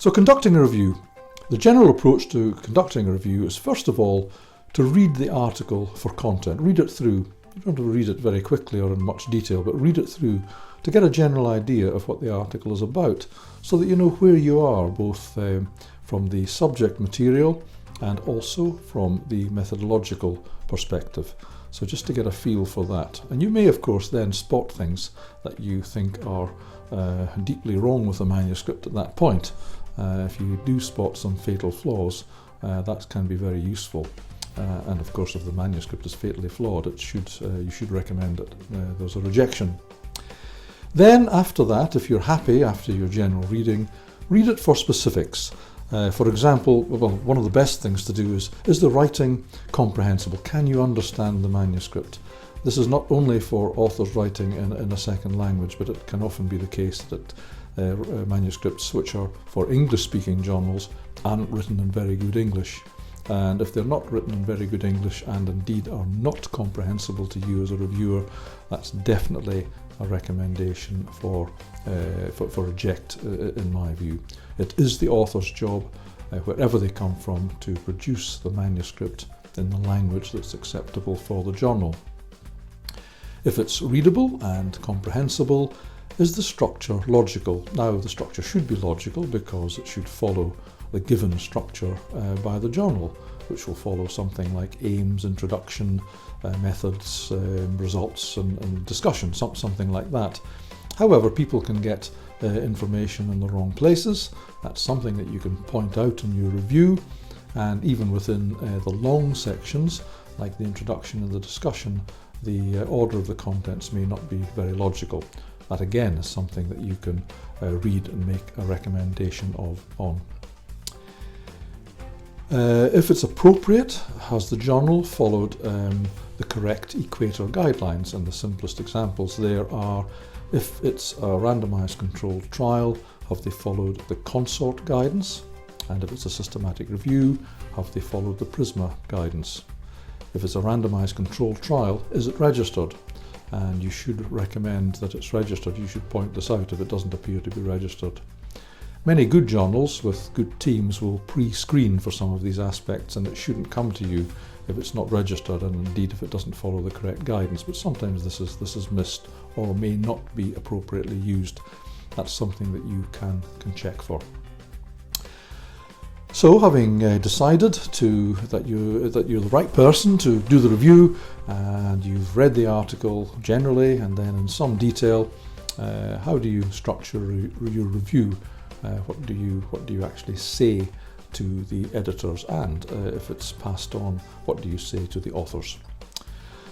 So conducting a review. The general approach to conducting a review is first of all to read the article for content. Read it through. You don't have to read it very quickly or in much detail, but read it through to get a general idea of what the article is about, so that you know where you are, both from the subject material and also from the methodological perspective. So just to get a feel for that. And you may of course then spot things that you think are deeply wrong with the manuscript at that point. If you do spot some fatal flaws, that can be very useful. And of course, if the manuscript is fatally flawed, you should recommend that there's a rejection. Then after that, if you're happy after your general reading, read it for specifics. For example, well, one of the best things to do is the writing comprehensible? Can you understand the manuscript? This is not only for authors writing in a second language, but it can often be the case that manuscripts which are for English-speaking journals aren't written in very good English. And if they're not written in very good English and indeed are not comprehensible to you as a reviewer, that's definitely a recommendation for reject in my view. It is the author's job, wherever they come from, to produce the manuscript in the language that's acceptable for the journal. If it's readable and comprehensible, is the structure logical? Now, the structure should be logical because it should follow the given structure by the journal, which will follow something like aims, introduction, methods, results and discussion, something like that. However, people can get information in the wrong places. That's something that you can point out in your review, and even within the long sections, like the introduction and the discussion, the order of the contents may not be very logical. That again is something that you can read and make a recommendation on. If it's appropriate, has the journal followed the correct equator guidelines? And the simplest examples there are, if it's a randomized controlled trial, have they followed the CONSORT guidance? And if it's a systematic review, have they followed the PRISMA guidance? If it's a randomized controlled trial, is it registered? And you should recommend that it's registered. You should point this out if it doesn't appear to be registered. Many good journals with good teams will pre-screen for some of these aspects, and it shouldn't come to you if it's not registered, and indeed if it doesn't follow the correct guidance. But sometimes this is missed or may not be appropriately used. That's something that you can check for. So, having decided that you're the right person to do the review, and you've read the article generally and then in some detail, how do you structure your review? What do you actually say to the editors, and if it's passed on, what do you say to the authors?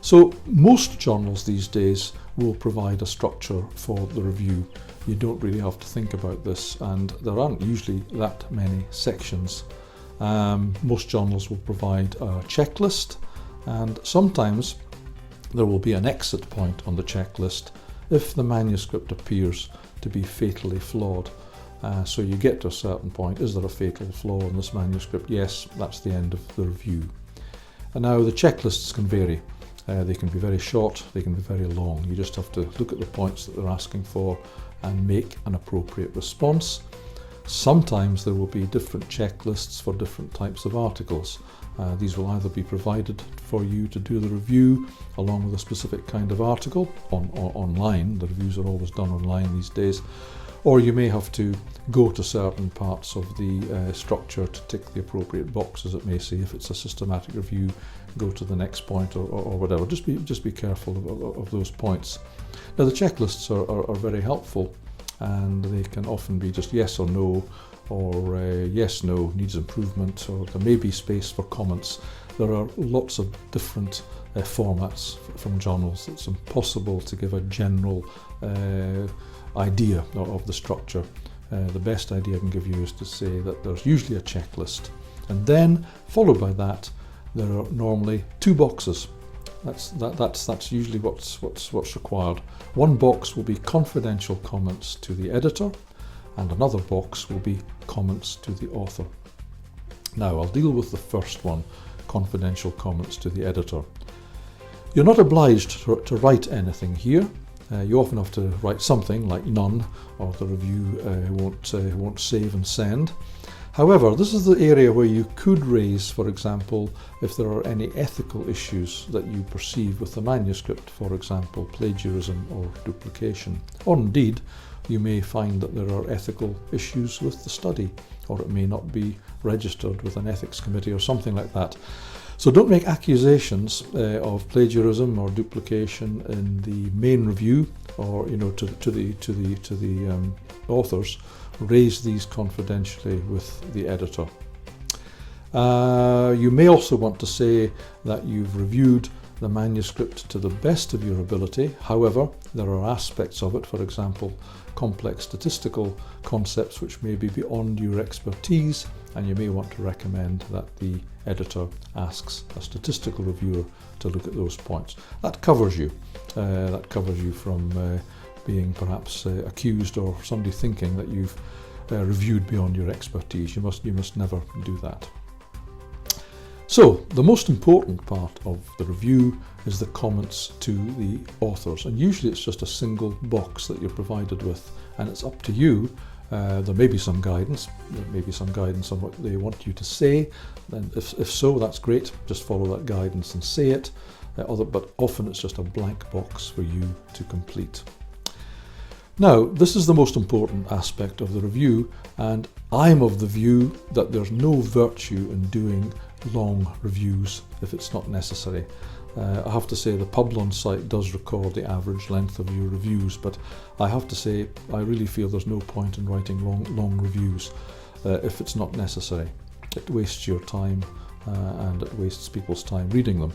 So most journals these days will provide a structure for the review. You don't really have to think about this, and there aren't usually that many sections. Most journals will provide a checklist, and sometimes there will be an exit point on the checklist if the manuscript appears to be fatally flawed. So you get to a certain point, is there a fatal flaw in this manuscript? Yes, that's the end of the review. And now the checklists can vary. They can be very short, they can be very long. You just have to look at the points that they're asking for and make an appropriate response. Sometimes there will be different checklists for different types of articles. These will either be provided for you to do the review along with a specific kind of article online. The reviews are always done online these days. Or you may have to go to certain parts of the structure to tick the appropriate boxes. It may say if it's a systematic review, go to the next point or whatever. Just be careful of those points. Now the checklists are very helpful, and they can often be just yes or no, or yes, no, needs improvement, or there may be space for comments. There are lots of different formats from journals. It's impossible to give a general idea of the structure. The best idea I can give you is to say that there's usually a checklist, and then followed by that there are normally two boxes. That's usually what's required. One box will be confidential comments to the editor, and another box will be comments to the author. Now I'll deal with the first one, confidential comments to the editor. You're not obliged to write anything here. You often have to write something like none, or the review won't save and send. However, this is the area where you could raise, for example, if there are any ethical issues that you perceive with the manuscript, for example, plagiarism or duplication. Or indeed, you may find that there are ethical issues with the study, or it may not be registered with an ethics committee or something like that. So don't make accusations of plagiarism or duplication in the main review, or to the authors. Raise these confidentially with the editor. You may also want to say that you've reviewed the manuscript to the best of your ability. However, there are aspects of it, for example, complex statistical concepts which may be beyond your expertise, and you may want to recommend that the editor asks a statistical reviewer to look at those points. That covers you. That covers you from being perhaps accused or somebody thinking that you've reviewed beyond your expertise. You must never do that. So the most important part of the review is the comments to the authors, and usually it's just a single box that you're provided with, and it's up to you. There may be some guidance. There may be some guidance on what they want you to say. Then, if so, that's great. Just follow that guidance and say it. But often it's just a blank box for you to complete. Now, this is the most important aspect of the review, and I'm of the view that there's no virtue in doing long reviews if it's not necessary. I have to say the Publon site does record the average length of your reviews, but I have to say I really feel there's no point in writing long reviews if it's not necessary. It wastes your time and it wastes people's time reading them.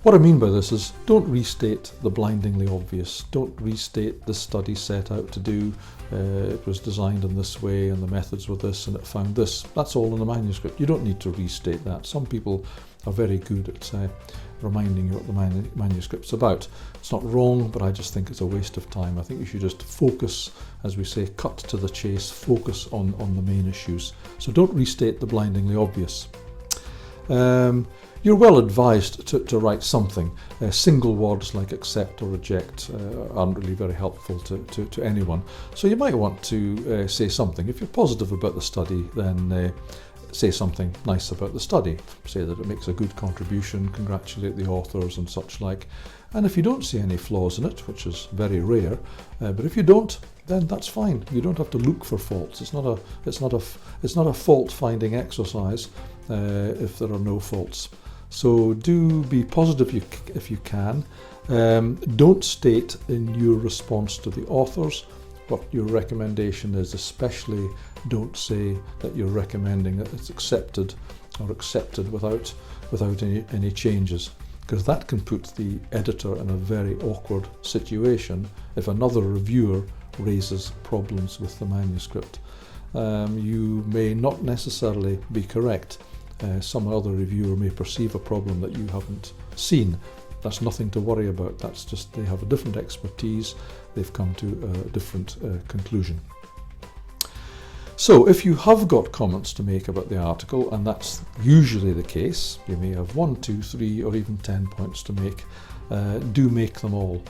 What I mean by this is, don't restate the blindingly obvious. Don't restate the study set out to do. It was designed in this way and the methods were this and it found this. That's all in the manuscript. You don't need to restate that. Some people are very good at reminding you what the manuscript's about. It's not wrong, but I just think it's a waste of time. I think you should just focus, as we say, cut to the chase, focus on the main issues. So don't restate the blindingly obvious. You're well advised to write something. Single words like accept or reject aren't really very helpful to anyone. So you might want to say something. If you're positive about the study, then say something nice about the study. Say that it makes a good contribution, congratulate the authors and such like. And if you don't see any flaws in it, which is very rare, but if you don't, then that's fine. You don't have to look for faults. It's not a fault-finding exercise if there are no faults. So do be positive if you can. Don't state in your response to the authors what your recommendation is, especially don't say that you're recommending that it's accepted or accepted without any changes, because that can put the editor in a very awkward situation if another reviewer raises problems with the manuscript. You may not necessarily be correct. Some other reviewer may perceive a problem that you haven't seen. That's nothing to worry about. That's just they have a different expertise. They've come to a different conclusion. So if you have got comments to make about the article, and that's usually the case, you may have 1, 2, 3 or even 10 points to make, do make them all.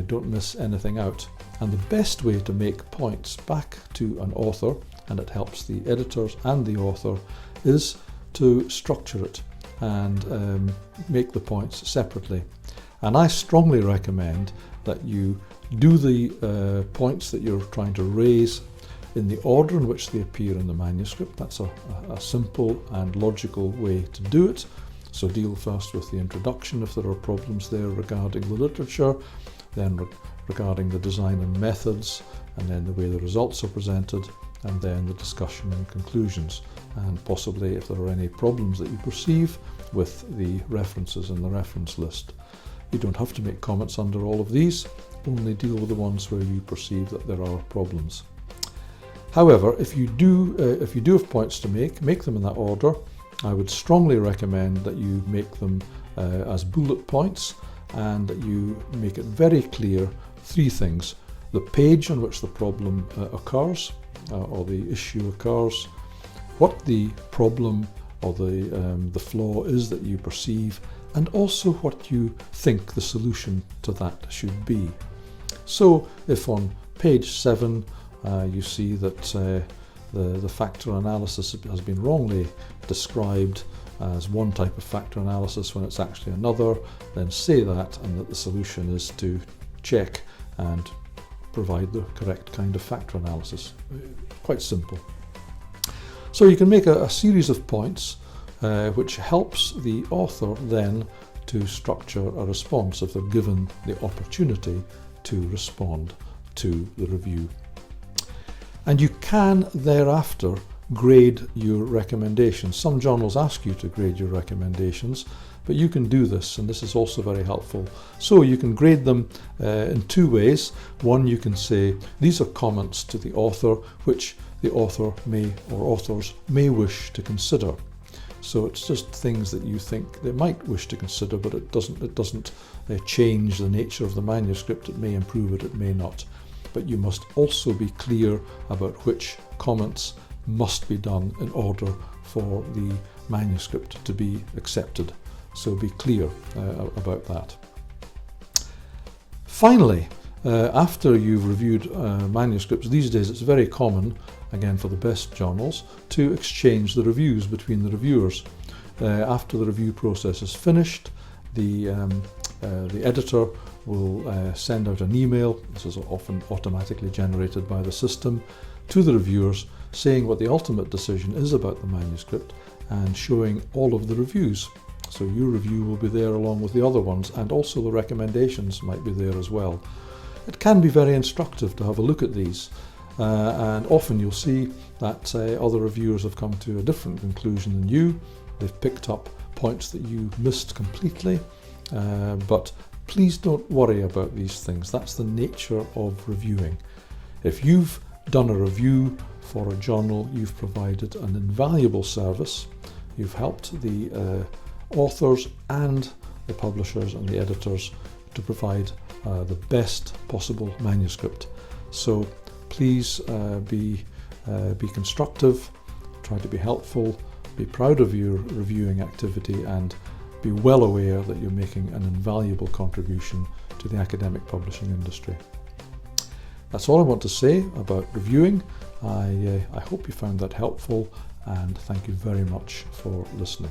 Don't miss anything out. And the best way to make points back to an author, and it helps the editors and the author, is to structure it and make the points separately. And I strongly recommend that you do the points that you're trying to raise in the order in which they appear in the manuscript. That's a simple and logical way to do it. So deal first with the introduction if there are problems there regarding the literature, then regarding the design and methods, and then the way the results are presented, and then the discussion and conclusions, and possibly if there are any problems that you perceive with the references in the reference list. You don't have to make comments under all of these, only deal with the ones where you perceive that there are problems. However, if you do have points to make them in that order. I would strongly recommend that you make them as bullet points, and that you make it very clear 3 things: the page on which the problem occurs, or the issue occurs, what the problem or the flaw is that you perceive, and also what you think the solution to that should be. So if on page 7 you see that the factor analysis has been wrongly described as one type of factor analysis when it's actually another, then say that, and that the solution is to check and provide the correct kind of factor analysis. Quite simple. So you can make a series of points which helps the author then to structure a response if they're given the opportunity to respond to the review. And you can thereafter grade your recommendations. Some journals ask you to grade your recommendations, but you can do this, and this is also very helpful. So you can grade them in two ways. One, you can say these are comments to the author which the author may or authors may wish to consider. So it's just things that you think they might wish to consider, but it doesn't change the nature of the manuscript. It may improve it, it may not. But you must also be clear about which comments must be done in order for the manuscript to be accepted. So be clear about that. Finally, after you've reviewed manuscripts, these days it's very common, again for the best journals, to exchange the reviews between the reviewers. After the review process is finished, the editor will send out an email, this is often automatically generated by the system, to the reviewers saying what the ultimate decision is about the manuscript and showing all of the reviews. So your review will be there along with the other ones, and also the recommendations might be there as well. It can be very instructive to have a look at these, and often you'll see that other reviewers have come to a different conclusion than you. They've picked up points that you missed completely, but please don't worry about these things. That's the nature of reviewing. If you've done a review for a journal, you've provided an invaluable service. You've helped the authors and the publishers and the editors to provide the best possible manuscript. So please be constructive, try to be helpful, be proud of your reviewing activity, and be well aware that you're making an invaluable contribution to the academic publishing industry. That's all I want to say about reviewing. I hope you found that helpful, and thank you very much for listening.